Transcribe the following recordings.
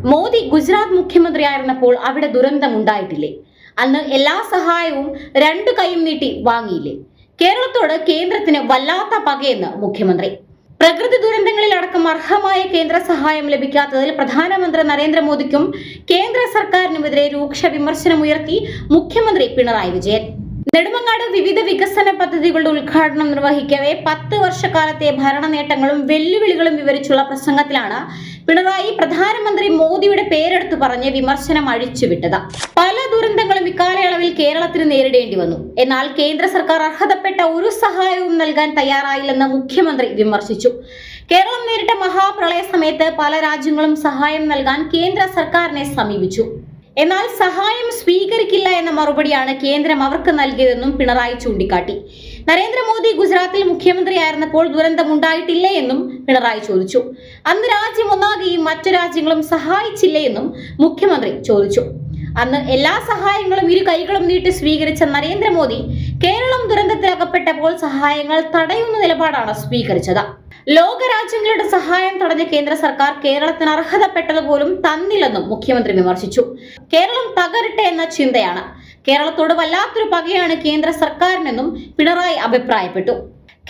മോദി ഗുജറാത്ത് മുഖ്യമന്ത്രിയായിരുന്നപ്പോൾ അവിടെ ദുരന്തമുണ്ടായിട്ടില്ലേ? അന്ന് എല്ലാ സഹായവും രണ്ടു കൈയും നീട്ടി വാങ്ങിയില്ലേ? കേരളത്തോട് കേന്ദ്രത്തിന് വല്ലാത്ത പകയെന്ന് മുഖ്യമന്ത്രി. പ്രകൃതി ദുരന്തങ്ങളിൽ അടക്കം അർഹമായ കേന്ദ്ര സഹായം ലഭിക്കാത്തതിൽ പ്രധാനമന്ത്രി നരേന്ദ്രമോദിക്കും കേന്ദ്ര സർക്കാരിനുമെതിരെ രൂക്ഷ വിമർശനമുയർത്തി മുഖ്യമന്ത്രി പിണറായി വിജയൻ. നെടുമങ്ങാട് വിവിധ വികസന പദ്ധതികളുടെ ഉദ്ഘാടനം നിർവഹിക്കവേ 10 വർഷക്കാലത്തെ ഭരണ നേട്ടങ്ങളും വെല്ലുവിളികളും വിവരിച്ചുള്ള പ്രസംഗത്തിലാണ് പിണറായി പ്രധാനമന്ത്രി മോദിയുടെ പേരെടുത്തു പറഞ്ഞ് വിമർശനം അഴിച്ചുവിട്ടത്. പല ദുരന്തങ്ങളും ഇക്കാലയളവിൽ കേരളത്തിന് നേരിടേണ്ടി വന്നു. എന്നാൽ കേന്ദ്ര സർക്കാർ അർഹതപ്പെട്ട ഒരു സഹായവും നൽകാൻ തയ്യാറായില്ലെന്ന് മുഖ്യമന്ത്രി വിമർശിച്ചു. കേരളം നേരിട്ട മഹാപ്രളയ സമയത്ത് പല രാജ്യങ്ങളും സഹായം നൽകാൻ കേന്ദ്ര സർക്കാരിനെ സമീപിച്ചു. എന്നാൽ സഹായം സ്വീകരിക്കില്ല എന്ന മറുപടിയാണ് കേന്ദ്രം അവർക്ക് നൽകിയതെന്നും പിണറായി ചൂണ്ടിക്കാട്ടി. നരേന്ദ്രമോദി ഗുജറാത്തിൽ മുഖ്യമന്ത്രിയായിരുന്നപ്പോൾ ദുരന്തമുണ്ടായിട്ടില്ലേ എന്നും പിണറായി ചോദിച്ചു. അന്ന് രാജ്യം ഒന്നാകെയും മറ്റു രാജ്യങ്ങളും സഹായിച്ചില്ലേ എന്നും മുഖ്യമന്ത്രി ചോദിച്ചു. അന്ന് എല്ലാ സഹായങ്ങളും ഇരു കൈകളും നീട്ടി സ്വീകരിച്ച നരേന്ദ്രമോദി കേരളം ദുരന്തത്തിലകപ്പെട്ടപ്പോൾ സഹായങ്ങൾ തടയുന്ന നിലപാടാണ് സ്വീകരിച്ചത്. ലോകരാജ്യങ്ങളുടെ സഹായം തടഞ്ഞ കേന്ദ്ര സർക്കാർ കേരളത്തിന് അർഹതപ്പെട്ടതുപോലും തന്നില്ലെന്നും മുഖ്യമന്ത്രി വിമർശിച്ചു. കേരളം തകരട്ടെ എന്ന ചിന്തയാണ്. കേരളത്തോട് വല്ലാത്തൊരു പകയാണ് കേന്ദ്ര സർക്കാരിനെന്നും പിണറായി അഭിപ്രായപ്പെട്ടു.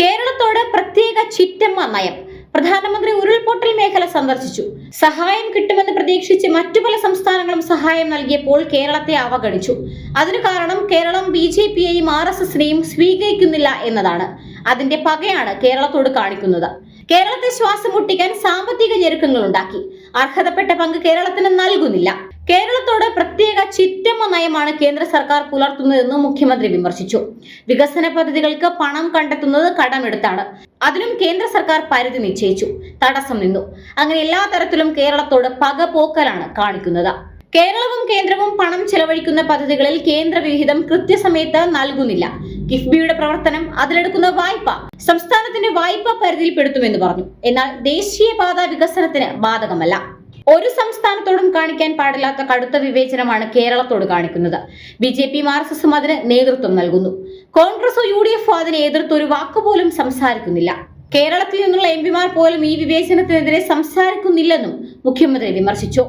കേരളത്തോട് പ്രത്യേക ചിറ്റമ്മ നയം. പ്രധാനമന്ത്രി ഉരുൾപൊട്ടൽ മേഖല സന്ദർശിച്ചു. സഹായം കിട്ടുമെന്ന് പ്രതീക്ഷിച്ച് മറ്റു പല സംസ്ഥാനങ്ങളും സഹായം നൽകിയപ്പോൾ കേരളത്തെ അവഗണിച്ചു. അതിനു കാരണം കേരളം BJPയെയും RSSനെയും സ്വീകരിക്കുന്നില്ല എന്നതാണ്. അതിന്റെ പകയാണ് കേരളത്തോട് കാണിക്കുന്നത്. കേരളത്തെ ശ്വാസം മുട്ടിക്കാൻ സാമ്പത്തിക ഞെരുക്കങ്ങൾ ഉണ്ടാക്കി. അർഹതപ്പെട്ട പങ്ക് കേരളത്തിന് നൽകുന്നില്ല. കേരളത്തോട് പ്രത്യേക ചിറ്റമ്മ നയമാണ് കേന്ദ്ര സർക്കാർ പുലർത്തുന്നതെന്നും മുഖ്യമന്ത്രി വിമർശിച്ചു. വികസന പദ്ധതികൾക്ക് പണം കണ്ടെത്തുന്നത് കടമെടുത്താണ്. അതിനും കേന്ദ്ര സർക്കാർ പരിധി നിശ്ചയിച്ചു. തടസ്സം നിന്നു. അങ്ങനെ എല്ലാ തരത്തിലും കേരളത്തോട് പക പോക്കലാണ് കാണിക്കുന്നത്. കേരളവും കേന്ദ്രവും പണം ചെലവഴിക്കുന്ന പദ്ധതികളിൽ കേന്ദ്ര വിഹിതം കൃത്യസമയത്ത് നൽകുന്നില്ല. കിഫ്ബിയുടെ പ്രവർത്തനം, അതിലെടുക്കുന്ന വായ്പ സംസ്ഥാനത്തിന്റെ വായ്പാ പരിധിയിൽപ്പെടുത്തുമെന്ന് പറഞ്ഞു. എന്നാൽ ദേശീയപാത വികസനത്തിന് ബാധകമല്ല. ഒരു സംസ്ഥാനത്തോടും കാണിക്കാൻ പാടില്ലാത്ത കടുത്ത വിവേചനമാണ് കേരളത്തോട് കാണിക്കുന്നത്. BJPയും RSSും അതിന് നേതൃത്വം നൽകുന്നു. കോൺഗ്രസോ UDFോ അതിനെ എതിർത്ത് ഒരു വാക്കുപോലും സംസാരിക്കുന്നില്ല. കേരളത്തിൽ നിന്നുള്ള MP മാർ പോലും ഈ വിവേചനത്തിനെതിരെ സംസാരിക്കുന്നില്ലെന്നും മുഖ്യമന്ത്രി വിമർശിച്ചു.